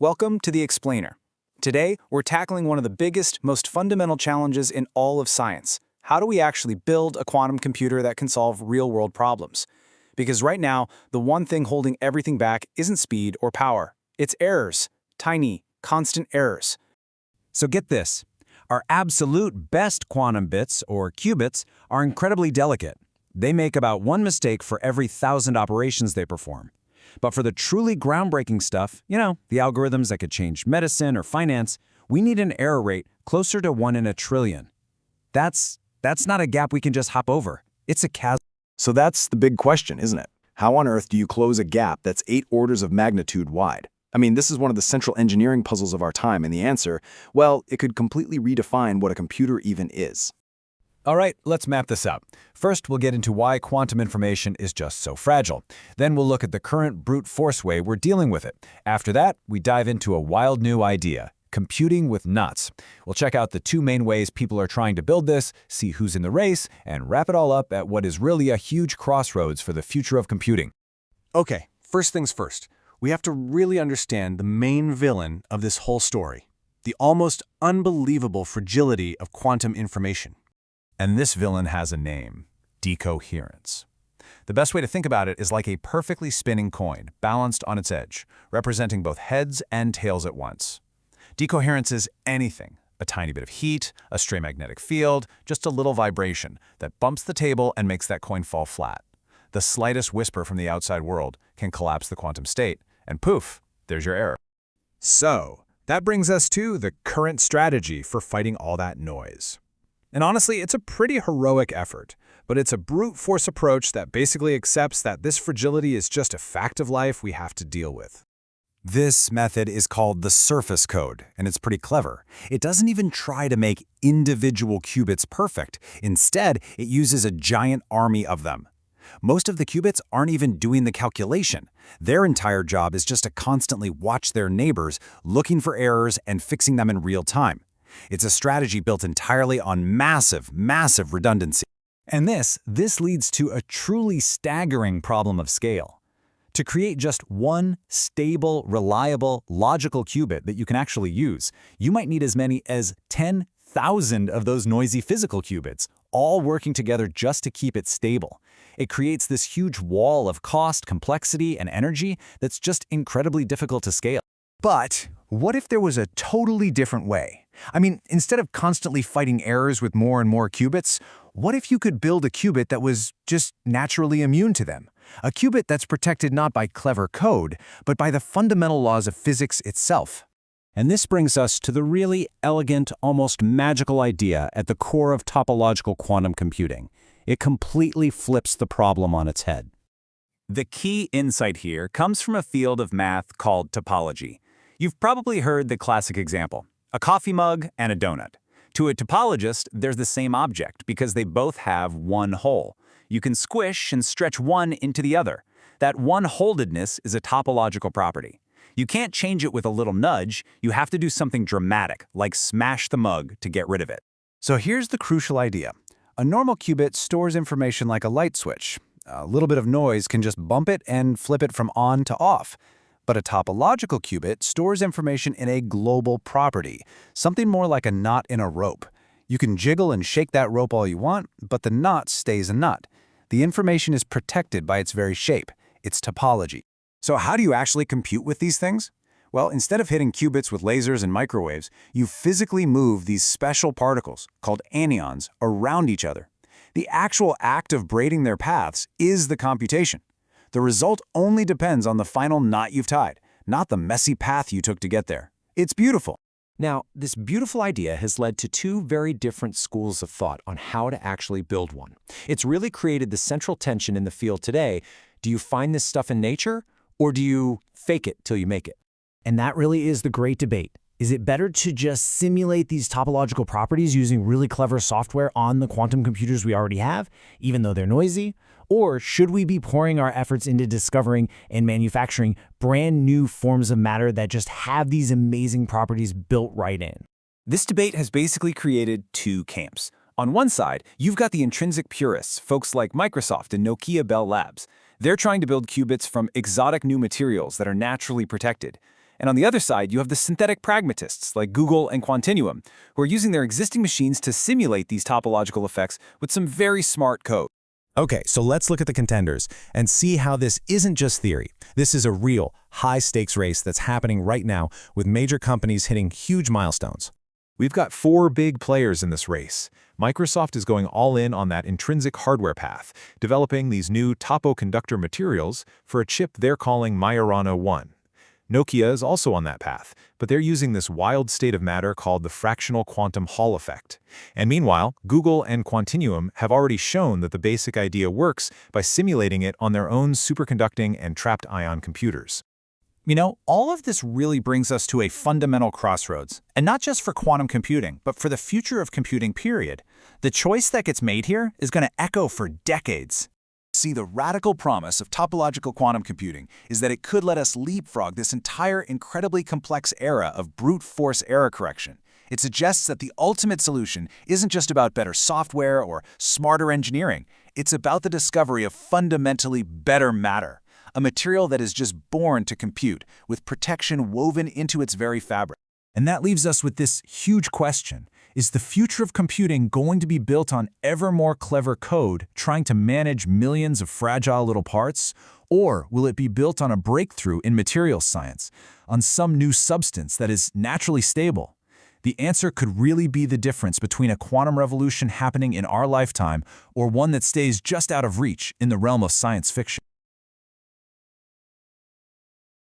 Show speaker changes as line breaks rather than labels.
Welcome to the Explainer. Today, we're tackling one of the biggest, most fundamental challenges in all of science. How do we actually build a quantum computer that can solve real-world problems? Because right now, the one thing holding everything back isn't speed or power. It's errors. Tiny, constant errors.
So get this. Our absolute best quantum bits, or qubits, are incredibly delicate. They make about one mistake for every 1,000 operations they perform. But for the truly groundbreaking stuff, the algorithms that could change medicine or finance, we need an error rate closer to 1 in a trillion. That's not a gap we can just hop over. It's a chasm.
So that's the big question, isn't it? How on earth do you close a gap that's 8 orders of magnitude wide? I mean, this is one of the central engineering puzzles of our time, and the answer, well, it could completely redefine what a computer even is.
All right, let's map this out. First, we'll get into why quantum information is just so fragile. Then we'll look at the current brute force way we're dealing with it. After that, we dive into a wild new idea, computing with nuts. We'll check out the 2 main ways people are trying to build this, see who's in the race, and wrap it all up at what is really a huge crossroads for the future of computing.
Okay, first things first. We have to really understand the main villain of this whole story, the almost unbelievable fragility of quantum information.
And this villain has a name, decoherence. The best way to think about it is like a perfectly spinning coin, balanced on its edge, representing both heads and tails at once. Decoherence is anything, a tiny bit of heat, a stray magnetic field, just a little vibration that bumps the table and makes that coin fall flat. The slightest whisper from the outside world can collapse the quantum state, and poof, there's your error.
So, that brings us to the current strategy for fighting all that noise. And honestly, it's a pretty heroic effort, but it's a brute force approach that basically accepts that this fragility is just a fact of life we have to deal with.
This method is called the surface code, and it's pretty clever. It doesn't even try to make individual qubits perfect. Instead, it uses a giant army of them. Most of the qubits aren't even doing the calculation. Their entire job is just to constantly watch their neighbors, looking for errors and fixing them in real time. It's a strategy built entirely on massive redundancy. And this leads to a truly staggering problem of scale. To create just one stable, reliable, logical qubit that you can actually use, you might need as many as 10,000 of those noisy physical qubits, all working together just to keep it stable. It creates this huge wall of cost, complexity, and energy that's just incredibly difficult to scale.
But what if there was a totally different way? I mean, instead of constantly fighting errors with more and more qubits, what if you could build a qubit that was just naturally immune to them? A qubit that's protected not by clever code, but by the fundamental laws of physics itself.
And this brings us to the really elegant, almost magical idea at the core of topological quantum computing. It completely flips the problem on its head. The key insight here comes from a field of math called topology. You've probably heard the classic example, a coffee mug and a donut. To a topologist, there's the same object because they both have one hole. You can squish and stretch one into the other. That one-holededness is a topological property. You can't change it with a little nudge. You have to do something dramatic, like smash the mug to get rid of it.
So here's the crucial idea. A normal qubit stores information like a light switch. A little bit of noise can just bump it and flip it from on to off. But a topological qubit stores information in a global property, something more like a knot in a rope. You can jiggle and shake that rope all you want, but the knot stays a knot. The information is protected by its very shape. It's topology.
So how do you actually compute with these things? Well, instead of hitting qubits with lasers and microwaves, you physically move these special particles, called anyons, around each other. The actual act of braiding their paths is the computation. The result only depends on the final knot you've tied, not the messy path you took to get there. It's beautiful.
Now, this beautiful idea has led to 2 very different schools of thought on how to actually build one. It's really created the central tension in the field today. Do you find this stuff in nature, or do you fake it till you make it?
And that really is the great debate. Is it better to just simulate these topological properties using really clever software on the quantum computers we already have, even though they're noisy? Or should we be pouring our efforts into discovering and manufacturing brand new forms of matter that just have these amazing properties built right in?
This debate has basically created 2 camps. On one side, you've got the intrinsic purists, folks like Microsoft and Nokia Bell Labs. They're trying to build qubits from exotic new materials that are naturally protected. And on the other side, you have the synthetic pragmatists like Google and Quantinuum, who are using their existing machines to simulate these topological effects with some very smart code.
Okay, so let's look at the contenders and see how this isn't just theory. This is a real, high-stakes race that's happening right now with major companies hitting huge milestones.
We've got 4 big players in this race. Microsoft is going all in on that intrinsic hardware path, developing these new topoconductor materials for a chip they're calling Majorana 1. Nokia is also on that path, but they're using this wild state of matter called the fractional quantum Hall effect. And meanwhile, Google and Quantinuum have already shown that the basic idea works by simulating it on their own superconducting and trapped ion computers.
You know, all of this really brings us to a fundamental crossroads, and not just for quantum computing, but for the future of computing, period. The choice that gets made here is going to echo for decades.
See, the radical promise of topological quantum computing is that it could let us leapfrog this entire incredibly complex era of brute force error correction. It suggests that the ultimate solution isn't just about better software or smarter engineering. It's about the discovery of fundamentally better matter, a material that is just born to compute, with protection woven into its very fabric. And that leaves us with this huge question. Is the future of computing going to be built on ever more clever code trying to manage millions of fragile little parts? Or will it be built on a breakthrough in materials science, on some new substance that is naturally stable? The answer could really be the difference between a quantum revolution happening in our lifetime or one that stays just out of reach in the realm of science fiction.